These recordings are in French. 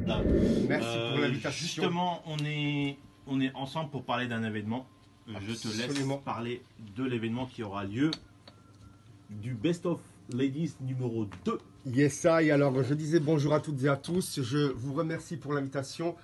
Là. Merci pour l'invitation. Justement, on est ensemble pour parler d'un événement. Je te laisse parler de l'événement qui aura lieu du Best of Ladies numéro 2. Yes, I. Alors, je disais bonjour à toutes et à tous. Je vous remercie pour l'invitation.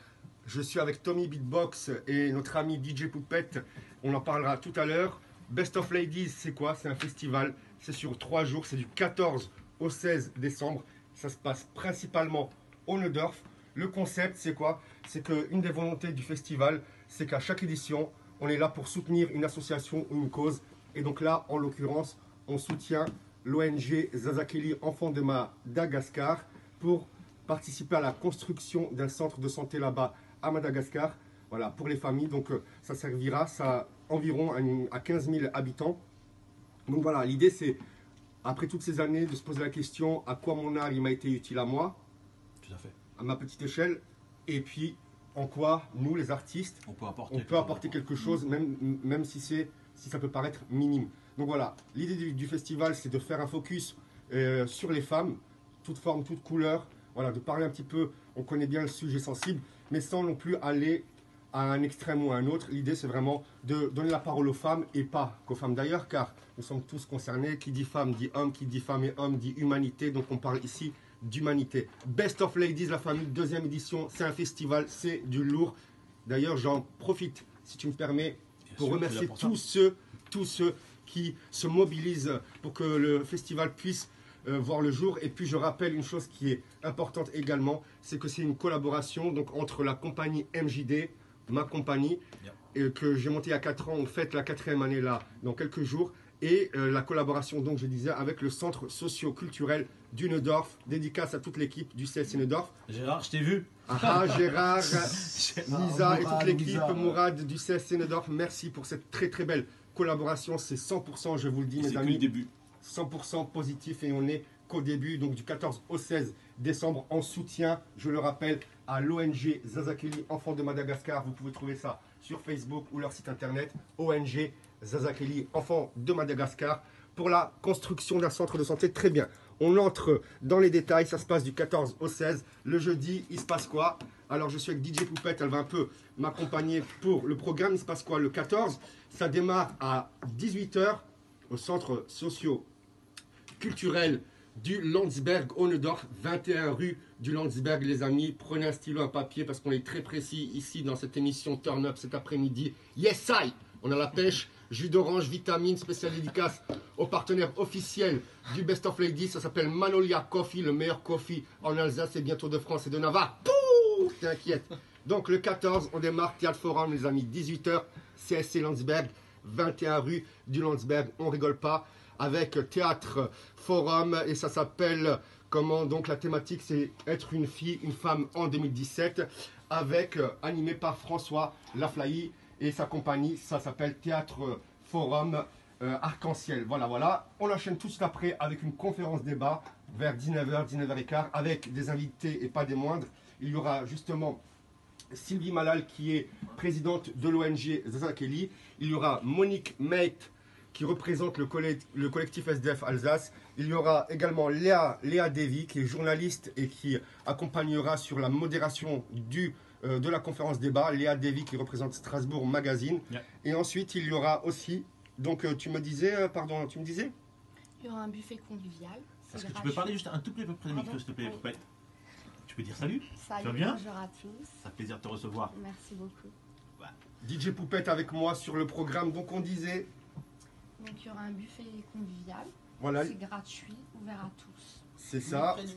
Je suis avec Tommy Beatbox et notre ami DJ Poupette. On en parlera tout à l'heure. Best of Ladies, c'est quoi? C'est un festival. C'est sur 3 jours. C'est du 14 au 16 décembre. Ça se passe principalement au Neudorf. Le concept, c'est quoi? C'est qu'une des volontés du festival, c'est qu'à chaque édition, on est là pour soutenir une association ou une cause. Et donc là, en l'occurrence, on soutient l'ONG Zazakeli Enfants de Madagascar pour participer à la construction d'un centre de santé là-bas à Madagascar. Voilà, pour les familles. Donc ça servira à environ à 15 000 habitants. Donc voilà, l'idée c'est, après toutes ces années, de se poser la question à quoi mon art il m'a été utile à moi, tout à fait, à ma petite échelle, et puis en quoi nous les artistes on peut apporter quelque chose, même si ça peut paraître minime. Donc voilà, l'idée du festival, c'est de faire un focus sur les femmes, toutes formes, toutes couleurs, voilà, de parler un petit peu, on connaît bien le sujet sensible, mais sans non plus aller à un extrême ou à un autre. L'idée, c'est vraiment de donner la parole aux femmes et pas qu'aux femmes d'ailleurs, car nous sommes tous concernés. Qui dit femme dit homme, qui dit femme et homme dit humanité, donc on parle ici d'humanité. Best of Ladies, la famille, 2e édition, c'est un festival, c'est du lourd. D'ailleurs, j'en profite, si tu me permets, pour remercier tous ceux qui se mobilisent pour que le festival puisse voir le jour. Et puis je rappelle une chose qui est importante également, c'est que c'est une collaboration donc, entre la compagnie MJD, ma compagnie, que j'ai montée il y a 4 ans, on fête la 4e année là dans quelques jours, et la collaboration, donc je disais, avec le centre socio-culturel du Neudorf, dédicace à toute l'équipe du CSC Neudorf. Gérard, je t'ai vu. Ah, Gérard, Lisa et toute l'équipe, Mourad du CSC Neudorf, merci pour cette très très belle collaboration. C'est 100%, je vous le dis mes amis, le début. 100% positif, et on n'est qu'au début, donc du 14 au 16 décembre, en soutien, je le rappelle, à l'ONG Zazakeli Enfants de Madagascar. Vous pouvez trouver ça sur Facebook ou leur site internet, ONG Zazakeli Enfants de Madagascar, pour la construction d'un centre de santé. Très bien, on entre dans les détails, ça se passe du 14 au 16. Le jeudi, il se passe quoi? Alors je suis avec DJ Poupette, elle va un peu m'accompagner pour le programme. Il se passe quoi le 14? Ça démarre à 18 h au centre socio-culturel du Landsberg au Neudorf, 21 rue du Landsberg. Les amis, prenez un stylo, un papier, parce qu'on est très précis ici dans cette émission Turn Up cet après-midi. Yes, I! On a la pêche, jus d'orange, vitamine, spéciale dédicace au partenaire officiel du Best of Ladies. Ça s'appelle Manolia Coffee, le meilleur coffee en Alsace et bientôt de France et de Navarre. Pouh, t'inquiète. Donc le 14, on démarre, Théâtre Forum, les amis, 18 h, CSC Landsberg, 21 rue du Landsberg, on rigole pas, avec Théâtre Forum, et ça s'appelle comment? Donc la thématique, c'est être une fille, une femme en 2017, avec animé par François Laflaï et sa compagnie. Ça s'appelle Théâtre Forum Arc-en-Ciel. Voilà. On enchaîne tout de suite après avec une conférence débat vers 19 h, 19 h 15, avec des invités et pas des moindres. Il y aura justement Sylvie Malal, qui est présidente de l'ONG Zazakeli. Il y aura Monique Mate, qui représente le collectif SDF Alsace. Il y aura également Léa Davy, qui est journaliste et qui accompagnera sur la modération de la conférence débat. Léa Davy, qui représente Strasbourg Magazine. Yeah. Et ensuite, il y aura aussi, donc tu me disais, il y aura un buffet convivial. Est-ce que tu peux parler juste un tout petit peu près du micro, s'il te plaît, Poupette? Tu peux dire salut? Salut, tu vas bien? bonjour à tous. Ça fait plaisir de te recevoir. Merci beaucoup. Ouais. DJ Poupette avec moi sur le programme, donc on disait... Donc il y aura un buffet convivial, voilà. C'est gratuit, ouvert à tous. C'est ça. Plus près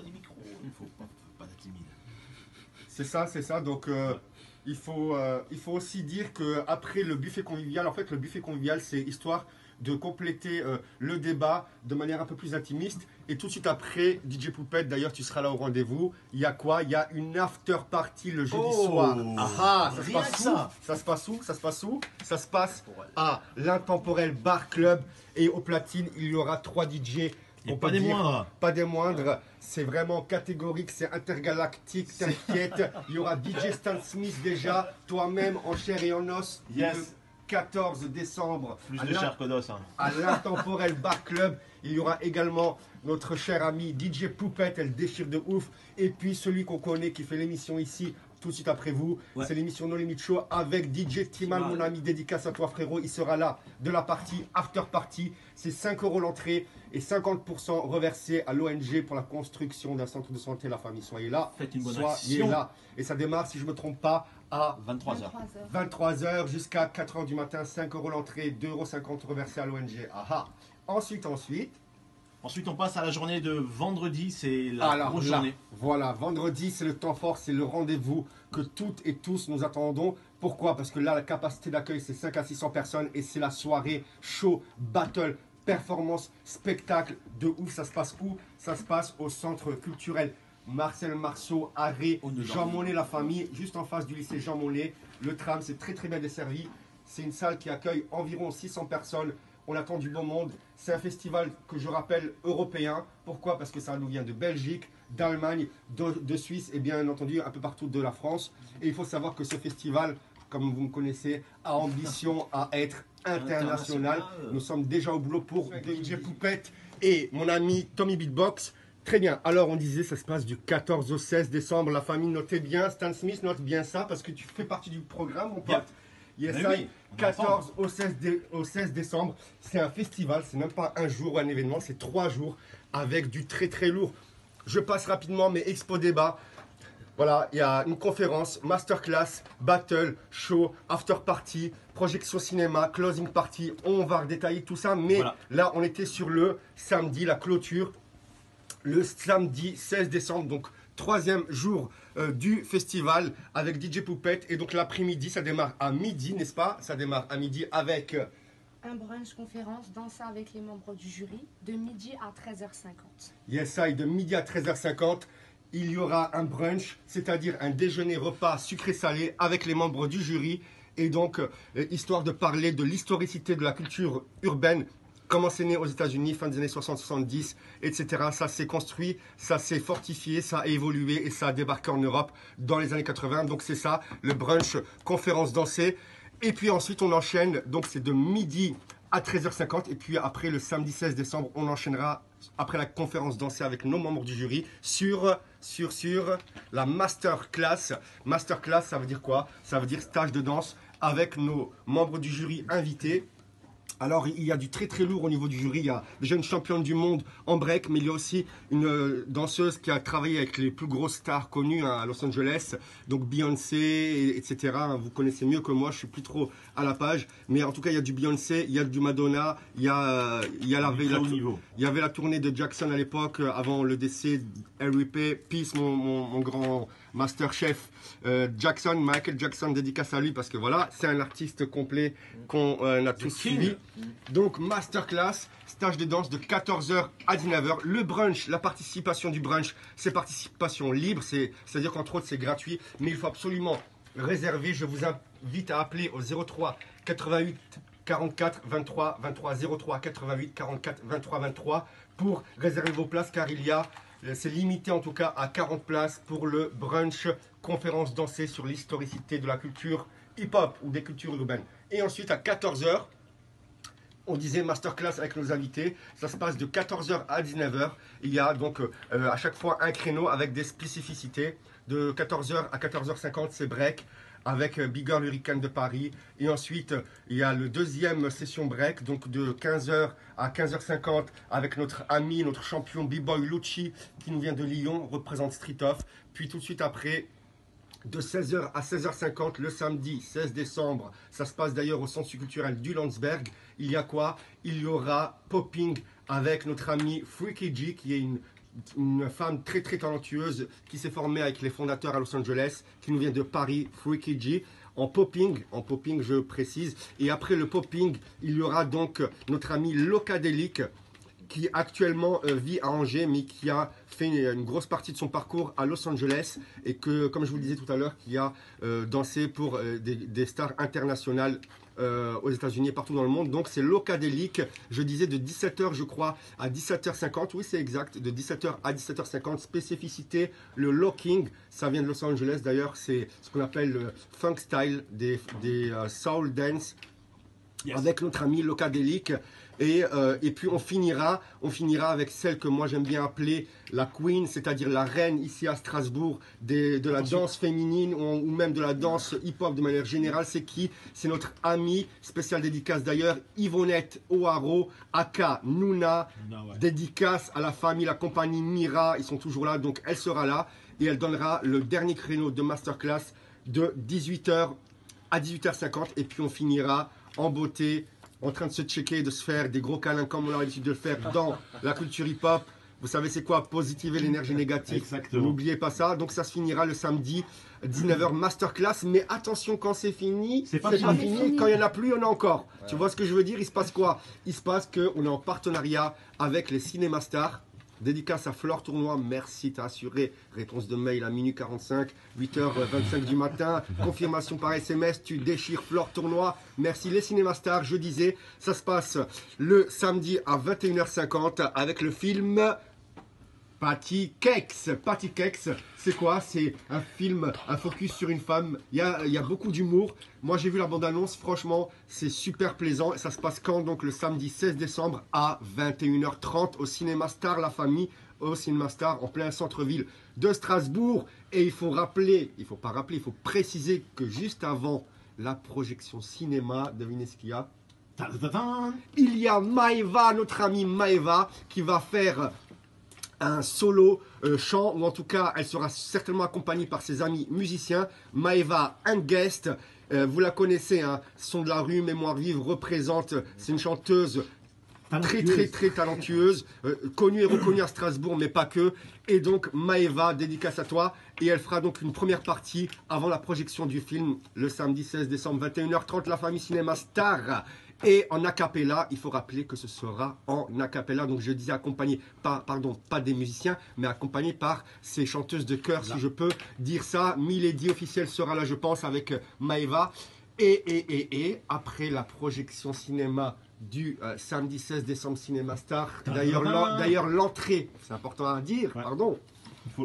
du micro, il faut pas être timide. C'est ça, donc il faut aussi dire qu'après le buffet convivial, en fait le buffet convivial c'est histoire de compléter le débat de manière un peu plus intimiste. Et tout de suite après, DJ Poupette, d'ailleurs tu seras là au rendez-vous, il y a quoi? Il y a une after party le jeudi soir. Ah, ça se passe où? Ça se passe à l'Intemporel Bar Club, et au platine il y aura 3 DJ. Et pas des moindres. Pas des moindres. C'est vraiment catégorique, c'est intergalactique, t'inquiète. Il y aura DJ Stan Smith déjà, toi-même en chair et en os. Yes. 14 décembre. Plus de cher que d'os. Hein. À l'Intemporel Bar Club. Il y aura également notre cher ami DJ Poupette, elle déchire de ouf. Et puis celui qu'on connaît qui fait l'émission ici, tout de suite après vous, c'est l'émission No Limit Show avec DJ Timan, mon ami, dédicace à toi frérot. Il sera là de la partie, after party. C'est 5 € l'entrée et 50% reversé à l'ONG pour la construction d'un centre de santé. La famille, soyez là. Faites une bonne soyez action. Là. Et ça démarre, si je ne me trompe pas, à 23h. 23h jusqu'à 4h du matin. 5 € l'entrée, 2,50 € reversés à l'ONG. Aha. Ensuite. Ensuite, on passe à la journée de vendredi, c'est la grosse journée. Voilà, vendredi, c'est le temps fort, c'est le rendez-vous que toutes et tous nous attendons. Pourquoi? Parce que là, la capacité d'accueil, c'est 5 à 600 personnes et c'est la soirée show, battle, performance, spectacle de ouf. Ça se passe où? Ça se passe au centre culturel Marcel Marceau, arrêt Jean Monnet, la famille, juste en face du lycée Jean Monnet. Le tram, c'est très très bien desservi. C'est une salle qui accueille environ 600 personnes. On attend du beau monde. C'est un festival que je rappelle européen. Pourquoi? Parce que ça nous vient de Belgique, d'Allemagne, de Suisse et bien entendu un peu partout de la France. Et il faut savoir que ce festival, comme vous me connaissez, a ambition à être international. Nous sommes déjà au boulot pour DJ Poupette et mon ami Tommy Beatbox. Très bien. Alors on disait ça se passe du 14 au 16 décembre. La famille, notez bien. Stan Smith, note bien ça parce que tu fais partie du programme, mon pote. Yes, oui, 14 au 16 décembre, c'est un festival, c'est même pas un jour ou un événement, c'est 3 jours avec du très très lourd. Je passe rapidement, mais expo débat. Voilà, il y a une conférence, masterclass, battle, show, after party, projection cinéma, closing party. On va redétailler tout ça, mais là on était sur le samedi, la clôture, le samedi 16 décembre, donc 3e jour du festival avec DJ Poupette. Et donc l'après-midi, ça démarre à midi, n'est-ce pas? Ça démarre à midi avec un brunch conférence, danser avec les membres du jury, de midi à 13h50. Yes, ça, de midi à 13h50, il y aura un brunch, c'est-à-dire un déjeuner repas sucré-salé avec les membres du jury. Et donc, histoire de parler de l'historicité de la culture urbaine, comment c'est né aux États-Unis, fin des années 60-70, etc. Ça s'est construit, ça s'est fortifié, ça a évolué et ça a débarqué en Europe dans les années 80. Donc c'est ça, le brunch, conférence dansée. Et puis ensuite on enchaîne, donc c'est de midi à 13h50. Et puis après le samedi 16 décembre, on enchaînera après la conférence dansée avec nos membres du jury sur la masterclass. Masterclass, ça veut dire quoi? Ça veut dire stage de danse avec nos membres du jury invités. Alors, il y a du très très lourd au niveau du jury. Il y a déjà une championne du monde en break, mais il y a aussi une danseuse qui a travaillé avec les plus grosses stars connues à Los Angeles, donc Beyoncé, etc. Vous connaissez mieux que moi, je suis plus trop à la page. Mais en tout cas, il y a du Beyoncé, il y a du Madonna, il y avait la tournée de Jackson à l'époque, avant le décès d'R.I.P. Peace, mon grand master chef Jackson, Michael Jackson, dédicace à lui parce que voilà, c'est un artiste complet qu'on a tous suivi. Donc masterclass, stage de danse de 14h à 19h. Le brunch, la participation du brunch, c'est participation libre, c'est-à-dire qu'entre autres c'est gratuit, mais il faut absolument réserver. Je vous invite à appeler au 03 88 44 23 23 03 88 44 23 23 pour réserver vos places car c'est limité en tout cas à 40 places pour le brunch conférence dansée sur l'historicité de la culture hip-hop ou des cultures urbaines. Et ensuite à 14h, on disait masterclass avec nos invités. Ça se passe de 14h à 19h. Il y a donc à chaque fois un créneau avec des spécificités. De 14h à 14h50, c'est break avec Big Girl Hurricane de Paris. Et ensuite, il y a le deuxième session break, donc de 15h à 15h50 avec notre ami, notre champion B-Boy Lucci qui nous vient de Lyon, représente Street Off. Puis tout de suite après, de 16h à 16h50 le samedi 16 décembre, ça se passe d'ailleurs au centre culturel du Landsberg. Il y a quoi? Il y aura popping avec notre ami Freaky G qui est une femme très très talentueuse qui s'est formée avec les fondateurs à Los Angeles, qui nous vient de Paris, Freaky G. En popping je précise. Et après le popping, il y aura donc notre ami Locadelic qui actuellement vit à Angers, mais qui a fait une grosse partie de son parcours à Los Angeles et que, comme je vous le disais tout à l'heure, qui a dansé pour des stars internationales aux États-Unis et partout dans le monde. Donc c'est Locadelic, je disais de 17h je crois à 17h50, oui c'est exact, de 17h à 17h50, spécificité, le locking, ça vient de Los Angeles d'ailleurs, c'est ce qu'on appelle le funk style, des soul dance avec notre ami Locadélique. Et puis on finira avec celle que moi j'aime bien appeler la queen, c'est-à-dire la reine ici à Strasbourg de la danse féminine ou même de la danse hip-hop de manière générale. C'est qui? C'est notre amie, spéciale dédicace d'ailleurs, Yvonnette O'Haro, aka Nouna, dédicace à la famille, la compagnie Mira, ils sont toujours là, donc elle sera là et elle donnera le dernier créneau de masterclass de 18h à 18h50 et puis on finira en beauté, en train de se checker, de se faire des gros câlins comme on a l'habitude de le faire dans la culture hip-hop. Vous savez c'est quoi? Positiver l'énergie négative. Exactement. N'oubliez pas ça. Donc ça se finira le samedi 19h masterclass. Mais attention, quand c'est fini, c'est pas fini. Quand il n'y en a plus, il y en a encore. Ouais. Tu vois ce que je veux dire? Il se passe quoi? Il se passe qu'on est en partenariat avec les Cinémastars. Dédicace à Flore Tournois, merci, t'as assuré. Réponse de mail à minuit 45, 8h25 du matin. Confirmation par SMS, tu déchires Flore Tournois. Merci les Cinémastars, je disais, ça se passe le samedi à 21h50 avec le film Patty Cakes. Patty Cakes, c'est quoi? C'est un film, un focus sur une femme. Il y a beaucoup d'humour. Moi, j'ai vu la bande-annonce. Franchement, c'est super plaisant. Ça se passe quand? Donc, le samedi 16 décembre à 21h30 au Cinéma Star, la famille, au Cinéma Star, en plein centre-ville de Strasbourg. Et il faut préciser que juste avant la projection cinéma, devinez ce qu'il y a? Il y a Maëva, notre amie Maëva, qui va faire un solo chant, ou en tout cas elle sera certainement accompagnée par ses amis musiciens. Maëva, un guest, vous la connaissez, hein, Son de la rue, Mémoire vive, représente, c'est une chanteuse très talentueuse, connue et reconnue à Strasbourg, mais pas que. Et donc Maëva, dédicace à toi, et elle fera donc une première partie avant la projection du film le samedi 16 décembre 21h30, la famille Cinéma Star. Et en acapella, il faut rappeler que ce sera en acapella, donc je disais accompagné, pas des musiciens, mais accompagné par ces chanteuses de chœur, si je peux dire ça. Milady officielle sera là, je pense, avec Maëva. Et après la projection cinéma du samedi 16 décembre Cinéma Star, d'ailleurs l'entrée, c'est important à dire, pardon,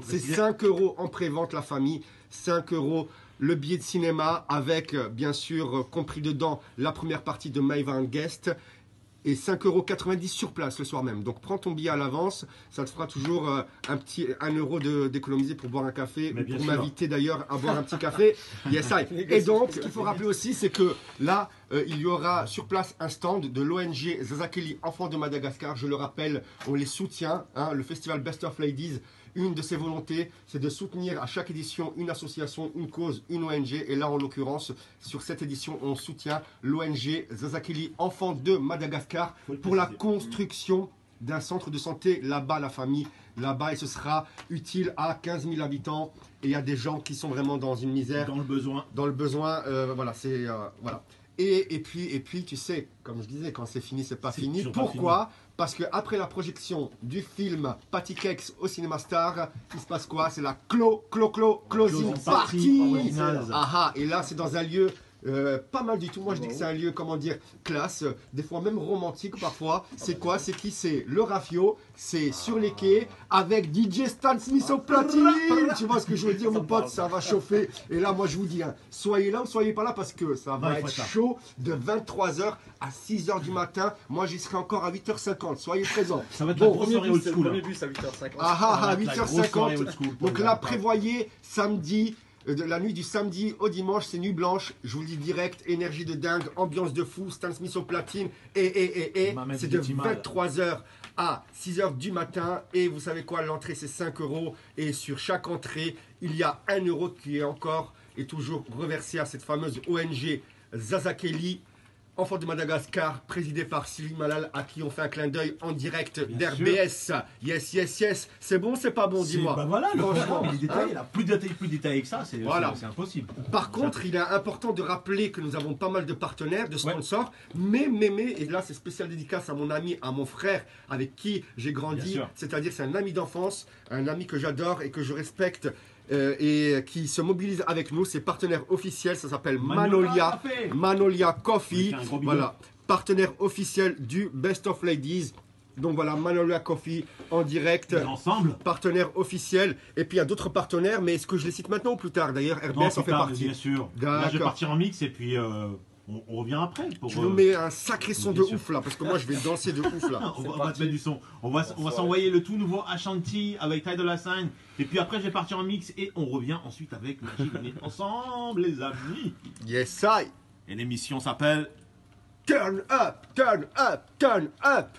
c'est 5 € en pré-vente, la famille, 5 € le billet de cinéma avec, bien sûr, compris dedans la première partie de Maëva Guest et 5,90 € sur place le soir même. Donc prends ton billet à l'avance, ça te fera toujours un petit 1 € d'économiser pour boire un café, ou pour m'inviter d'ailleurs à boire un petit café. Yes, et donc, ce qu'il faut rappeler aussi, c'est que là, il y aura sur place un stand de l'ONG Zazakeli Enfants de Madagascar. Je le rappelle, on les soutient, hein, le festival Best of Ladies. Une de ses volontés, c'est de soutenir à chaque édition une association, une cause, une ONG. Et là, en l'occurrence, sur cette édition, on soutient l'ONG Zazakeli Enfants de Madagascar pour la construction d'un centre de santé là-bas, la famille, là-bas. Et ce sera utile à 15 000 habitants. Et il y a des gens qui sont vraiment dans une misère. Dans le besoin. Dans le besoin, voilà, c'est... voilà. Et puis, tu sais, comme je disais, quand c'est fini, c'est pas fini. Pourquoi? Parce qu'après la projection du film Patty Cakes au Cinéma Star, il se passe quoi? C'est la closing party. Et là, c'est dans un lieu pas mal du tout. Moi, je dis que c'est un lieu, comment dire, classe, des fois même romantique parfois. C'est quoi? C'est qui? C'est le Rafio, c'est sur les quais avec DJ Stan Smith au platine. Tu vois ce que je veux dire, mon pote? Ça va chauffer. Et là, moi, je vous dis, hein, soyez là ou soyez pas là parce que ça va être chaud de 23h à 6h du matin. Moi, j'y serai encore à 8h50. Soyez présents. Ça va être la grosse soirée old school. Le premier bus à 8h50. À 8h50. Donc là, prévoyez samedi. De la nuit du samedi au dimanche, c'est nuit blanche. Je vous le dis direct, énergie de dingue, ambiance de fou, Stan Smith au platine. C'est de 23h à 6h du matin. Et vous savez quoi, l'entrée c'est 5 €. Et sur chaque entrée, il y a 1 € qui est encore et toujours reversé à cette fameuse ONG Zazakeli Enfants de Madagascar, présidé par Sylvie Malal, à qui on fait un clin d'œil en direct d'RBS. Yes. C'est bon, c'est pas bon, dis-moi. Bah voilà, franchement, plus détaillé que ça, c'est impossible. Par contre, il est important de rappeler que nous avons pas mal de partenaires, de sponsors, mais, et là c'est spécial dédicace à mon ami, à mon frère, avec qui j'ai grandi, c'est-à-dire c'est un ami d'enfance, un ami que j'adore et que je respecte. Et qui se mobilise avec nous, c'est partenaire officiel, ça s'appelle Manolia Coffee, voilà, partenaire officiel du Best of Ladies. Donc voilà, Manolia Coffee en direct, ensemble, partenaire officiel. Et puis il y a d'autres partenaires, mais est-ce que je les cite maintenant ou plus tard? D'ailleurs, RBS en fait partie. Bien sûr. Là, je vais partir en mix et puis On revient après. Tu nous mets un sacré son de ouf là, parce que moi je vais danser de ouf là. On va te mettre du son. On va s'envoyer le tout nouveau Ashanti avec Ty Dolla $ign. Et puis après, je vais partir en mix et on revient ensuite avec Magic. On est ensemble, les amis. Yes, I. Et l'émission s'appelle Turn up, turn up, turn up.